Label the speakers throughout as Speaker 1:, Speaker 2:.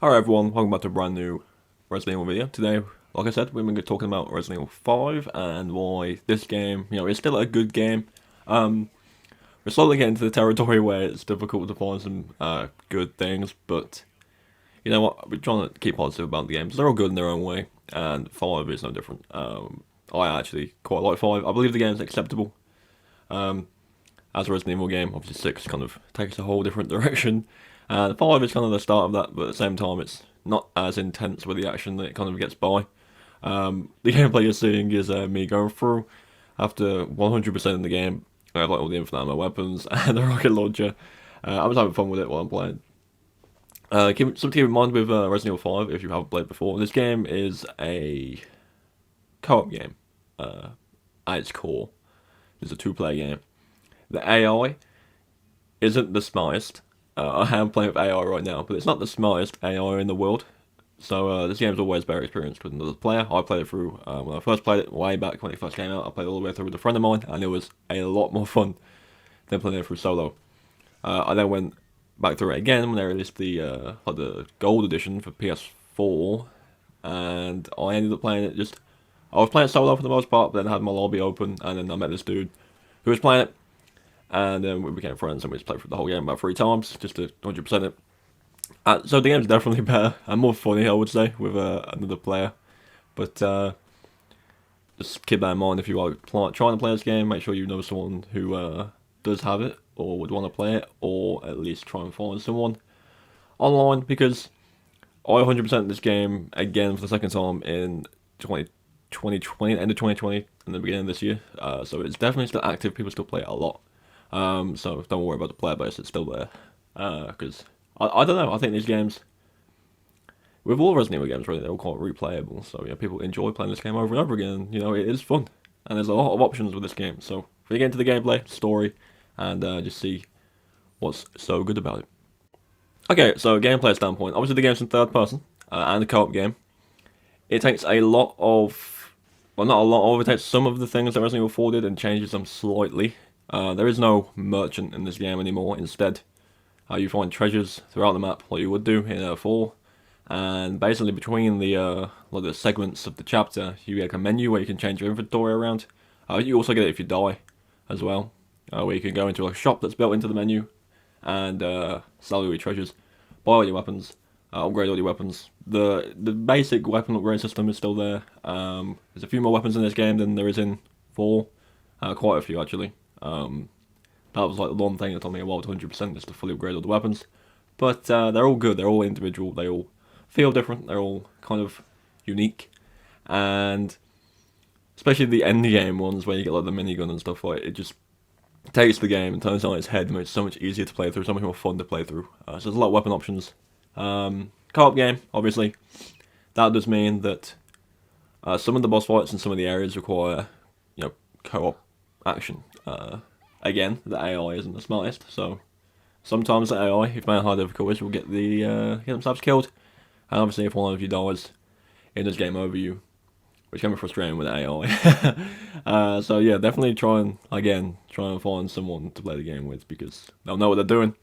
Speaker 1: Alright everyone, welcome back to a brand new Resident Evil video. Today, like I said, we're going to be talking about Resident Evil 5 and why this game, is still a good game. We're slowly getting to the territory where it's difficult to find some good things, but you know what, we're trying to keep positive about the games. They're all good in their own way, and 5 is no different. I actually quite like 5. I believe the game's acceptable. As a Resident Evil game, obviously 6 kind of takes a whole different direction. And 5 is kind of the start of that, but at the same time it's not as intense with the action that it kind of gets by. The gameplay you're seeing is me going through after 100% in the game. I have like all the infinite ammo weapons and the rocket launcher. I was having fun with it while I'm playing. Something to keep in mind with Resident Evil 5, if you haven't played before, this game is a co-op game at its core. It's a two-player game. The AI isn't the smartest. I am playing with AI right now, but it's not the smartest AI in the world. So this game's always better experienced with another player. I played it through, when I first played it, way back when it first came out, I played all the way through with a friend of mine, and it was a lot more fun than playing it through solo. I then went back through it again when they released the gold edition for PS4, and I ended up playing it I was playing solo for the most part, but then I had my lobby open, and then I met this dude who was playing it, and then we became friends and we just played through the whole game about 3 times, just to 100% it. So the game's definitely better and more funny, I would say, with another player. But just keep that in mind if you are trying to play this game, make sure you know someone who does have it or would want to play it, or at least try and find someone online, because I 100% this game again for the second time in 2020, end of 2020 and the beginning of this year. So it's definitely still active, people still play it a lot. So don't worry about the player base, it's still there. Because I don't know, I think these games, with all Resident Evil games really, they're all quite replayable. So yeah, people enjoy playing this game over and over again. It is fun. And there's a lot of options with this game. So if you get into the gameplay, story, and just see what's so good about it. Okay, so gameplay standpoint, obviously the game's in third person, and a co-op game. It takes a lot of, well not a lot of, it takes some of the things that Resident Evil 4 did and changes them slightly. There is no merchant in this game anymore. Instead, you find treasures throughout the map like you would do in 4. And basically between the segments of the chapter, you get a menu where you can change your inventory around. You also get it if you die as well, where you can go into a shop that's built into the menu and sell your treasures, buy all your weapons, upgrade all your weapons. The basic weapon upgrade system is still there. There's a few more weapons in this game than there is in 4. Quite a few actually. That was like the one thing that told me about 100% is to fully upgrade all the weapons. But they're all good, they're all individual, they all feel different, they're all kind of unique. And especially the end game ones where you get like the minigun and stuff, like it just takes the game and turns it on its head and makes it so much easier to play through, so much more fun to play through. So there's a lot of weapon options. Co-op game, obviously. That does mean that some of the boss fights and some of the areas require, co-op action. Again, the AI isn't the smartest, so sometimes the AI, if they're high difficulties, will get themselves killed. And obviously, if one of you dies, it does game over you, which can be frustrating with AI. So yeah, definitely try and find someone to play the game with, because they'll know what they're doing.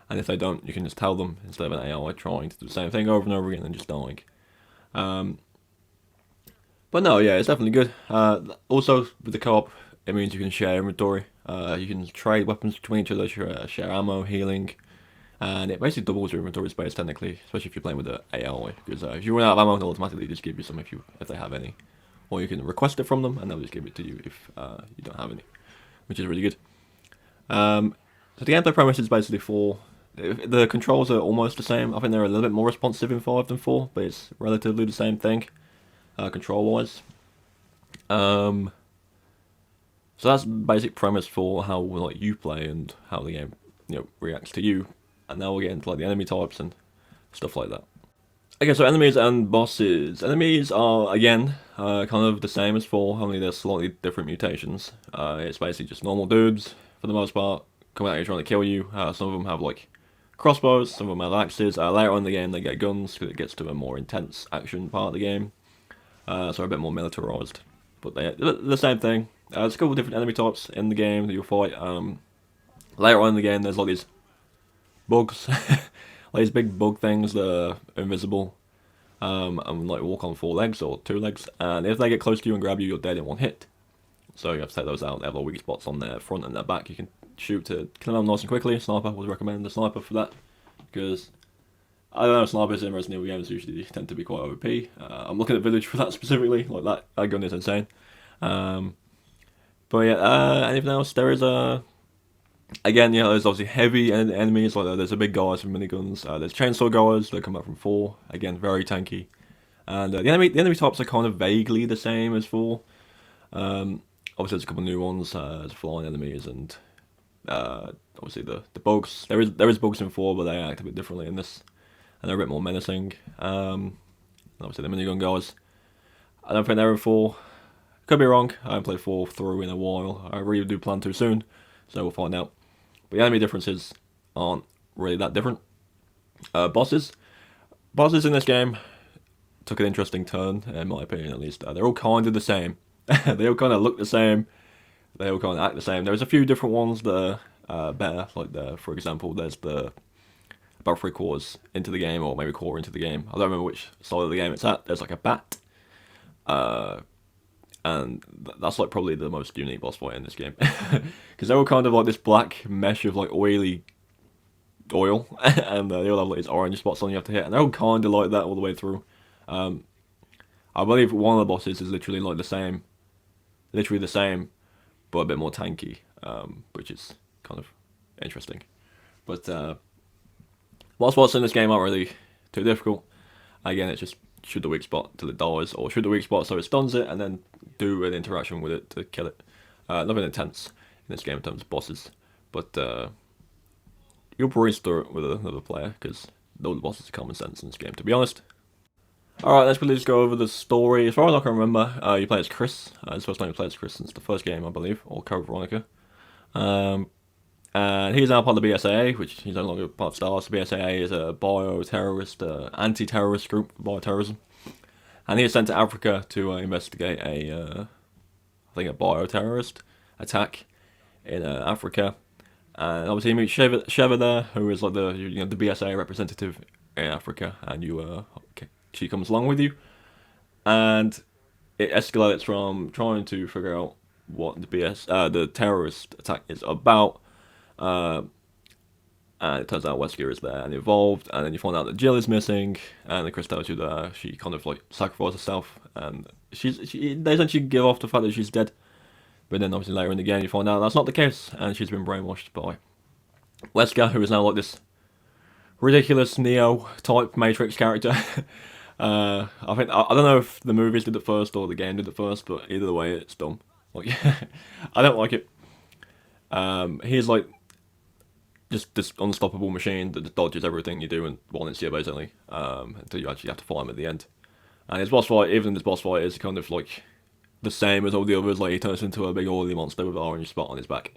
Speaker 1: And if they don't, you can just tell them instead of an AI trying to do the same thing over and over again and just dying. But no, yeah, it's definitely good. Also, with the co-op, it means you can share inventory. You can trade weapons between each other, share ammo, healing, and it basically doubles your inventory space technically, especially if you're playing with the AI. Because if you run out of ammo, they'll automatically just give you some if they have any, or you can request it from them and they'll just give it to you if you don't have any, which is really good. So the gameplay premise is basically 4. The controls are almost the same. I think they're a little bit more responsive in 5 than 4, but it's relatively the same thing, control-wise. So that's the basic premise for how you play and how the game reacts to you. And now we'll get into the enemy types and stuff like that. Okay, so enemies and bosses. Enemies are again kind of the same as 4, only they're slightly different mutations. It's basically just normal dudes for the most part, coming at you trying to kill you. Some of them have crossbows, some of them have axes. Later on in the game they get guns because it gets to a more intense action part of the game. So a bit more militarized. But they're the same thing. There's a couple of different enemy types in the game that you'll fight. Later on in the game, there's these bugs. like these big bug things that are invisible, and like walk on 4 legs or 2 legs, and if they get close to you and grab you, you're dead in 1 hit. So you have to take those out. They have little weak spots on their front and their back. You can shoot to kill them nice and quickly. Sniper would recommend the sniper for that, because I don't know, snipers in Resident Evil games usually tend to be quite OP. I'm looking at Village for that specifically. Like that gun is insane. But yeah, anything else? There is again, yeah, there's obviously heavy enemies. Like there's a big guys with miniguns. There's chainsaw goers that come up from 4. Again, very tanky. And the enemy types are kind of vaguely the same as 4. Obviously, there's a couple of new ones. There's flying enemies and obviously the bugs. There is bugs in 4, but they act a bit differently in this, and they're a bit more menacing. Obviously, the minigun guys. I don't think they're in 4. Could be wrong. I haven't played 4 through in a while. I really do plan to soon, so we'll find out. But the enemy differences aren't really that different. Bosses in this game took an interesting turn, in my opinion at least. They're all kind of the same. They all kind of look the same. They all kind of act the same. There's a few different ones that are better. Like for example, there's the about 3/4 into the game, or maybe quarter into the game. I don't remember which side of the game it's at. There's like a bat. And that's like probably the most unique boss fight in this game, because they're all kind of like this black mesh of like oily oil, and they all have like these orange spots on you have to hit, and they're all kind of like that all the way through. I believe one of the bosses is literally like the same, but a bit more tanky, which is kind of interesting. But boss in this game aren't really too difficult. Again, it's just shoot the weak spot till it dies, or shoot the weak spot so it stuns it, and then do an interaction with it to kill it. Nothing intense in this game in terms of bosses, but you'll breeze through it with another player, because all the bosses are common sense in this game, to be honest. Alright, let's really just go over the story. As far as I can remember, you play as Chris. It's the first time you play as Chris since the first game, I believe, or Code Veronica. And he's now part of the BSAA, which he's no longer part of Stars. The BSAA is a bio-terrorist, anti-terrorist group for bioterrorism. And he is sent to Africa to investigate I think a bioterrorist attack in Africa. And obviously he meets Sheva there, who is like the BSAA representative in Africa, and she comes along with you. And it escalates from trying to figure out what the terrorist attack is about. And it turns out Wesker is there and involved, and then you find out that Jill is missing, and then Chris tells you that she kind of like sacrificed herself, and they essentially give off the fact that she's dead. But then obviously later in the game you find out that's not the case, and she's been brainwashed by Wesker, who is now like this ridiculous Neo type Matrix character. I think I don't know if the movies did it first or the game did it first, but either way it's dumb. Like I don't like it. He's like just this unstoppable machine that just dodges everything you do in one instant, basically, until you actually have to fight him at the end. And his boss fight, even this boss fight, is kind of like the same as all the others. Like he turns into a big oily monster with an orange spot on his back.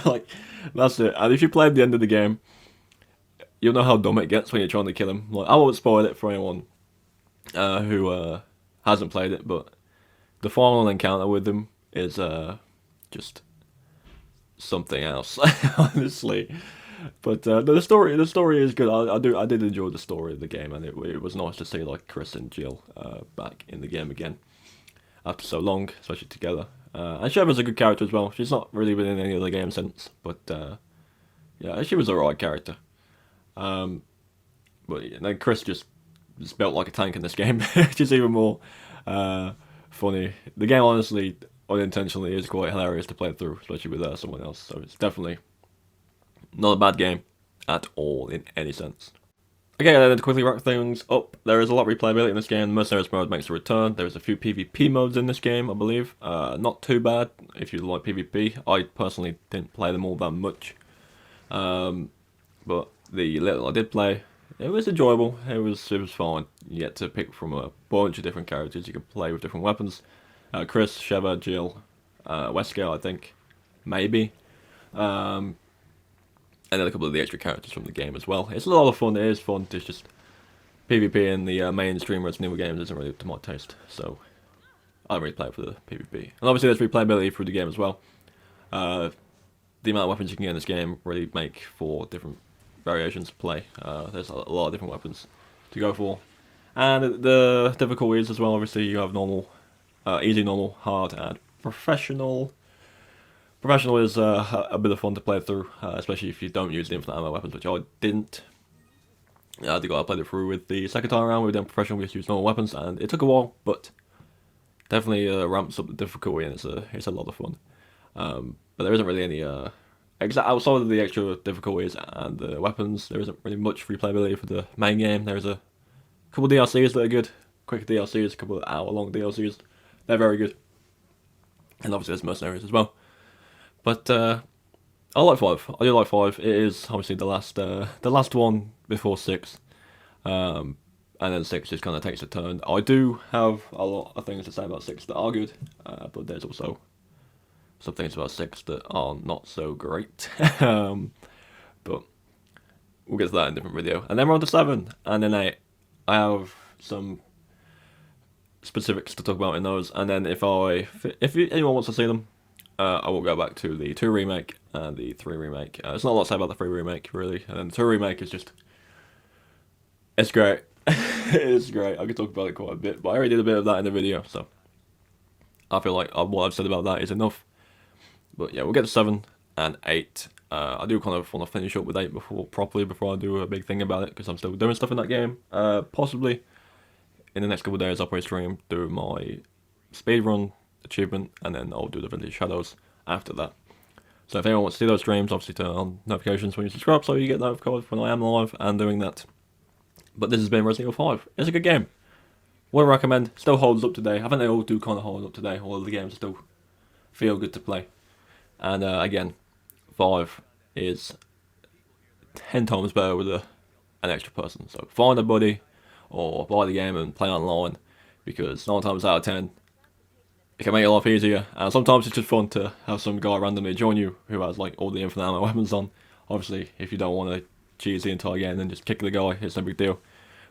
Speaker 1: Like that's it. And if you play at the end of the game, you'll know how dumb it gets when you're trying to kill him. Like I won't spoil it for anyone who hasn't played it, but the final encounter with him is just something else, honestly. But the story is good. I did enjoy the story of the game, and it was nice to see like Chris and Jill back in the game again after so long, especially together. And Sheva's a good character as well. She's not really been in any other game since, but yeah, she was a right character. But yeah, then Chris just built like a tank in this game, which is even more funny. The game honestly, unintentionally, is quite hilarious to play through, especially with someone else. So it's definitely not a bad game at all in any sense. Okay, then to quickly wrap things up, there is a lot of replayability in this game. The Mercenaries mode makes a return. There is a few PvP modes in this game, I believe. Not too bad if you like PvP. I personally didn't play them all that much. But the little I did play, it was enjoyable. It was fine. You get to pick from a bunch of different characters. You can play with different weapons. Chris, Sheva, Jill, Wesker, I think, maybe. And then a couple of the extra characters from the game as well. It's a lot of fun. It is fun. It's just PvP in the mainstream Resident Evil games isn't really up to my taste, so I don't really play it for the PvP. And obviously there's replayability through the game as well. The amount of weapons you can get in this game really make for different variations to play. There's a lot of different weapons to go for, and the difficulties as well. Obviously, you have normal, easy, normal, hard, and professional. Professional is a bit of fun to play through, especially if you don't use the infinite ammo weapons, which I didn't. I think I played it through with the second time around with them professional. We just used normal weapons, and it took a while, but definitely ramps up the difficulty, and it's a lot of fun. But there isn't really any outside of the extra difficulties and the weapons. There isn't really much replayability for the main game. There's a couple of DLCs that are good, quick DLCs, a couple of hour-long DLCs. They're very good, and obviously there's mercenaries as well. But I like 5. I do like 5. It is obviously the last one before 6, and then 6 just kind of takes a turn. I do have a lot of things to say about 6 that are good, but there's also some things about 6 that are not so great. But we'll get to that in a different video. And then we're on to 7, and then 8. I have some specifics to talk about in those, and then if anyone wants to see them, I will go back to the 2 remake and the 3 remake. There's not a lot to say about the 3 remake, really. And the 2 remake is just... It's great. It's great. I could talk about it quite a bit, but I already did a bit of that in the video, so... I feel like what I've said about that is enough. But yeah, we'll get to 7 and 8. I do kind of want to finish up with 8 before I do a big thing about it, because I'm still doing stuff in that game. Possibly, in the next couple of days, I'll probably stream, do my speedrun achievement, and then I'll do the Vintage Shadows after that. So if anyone wants to see those streams, obviously turn on notifications when you subscribe so you get notified when I am live and doing that. But this has been Resident Evil 5. It's a good game. Would recommend. Still holds up today. I think they all do kind of hold up today. All of the games still feel good to play. And again, 5 is 10 times better with an extra person. So find a buddy or buy the game and play online, because 9 times out of 10 it can make it a lot easier, and sometimes it's just fun to have some guy randomly join you who has like all the infinite ammo weapons on. Obviously, if you don't want to cheese the entire game, then just kick the guy, it's no big deal.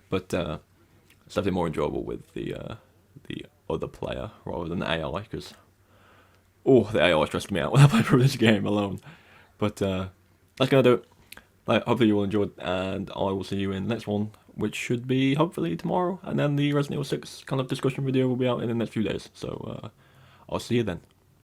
Speaker 1: But it's definitely more enjoyable with the other player rather than the AI, because the AI stressed me out when I played through this game alone. But that's gonna do it. Hopefully you all enjoyed, and I will see you in the next one, which should be hopefully tomorrow, and then the Resident Evil 6 kind of discussion video will be out in the next few days. So I'll see you then.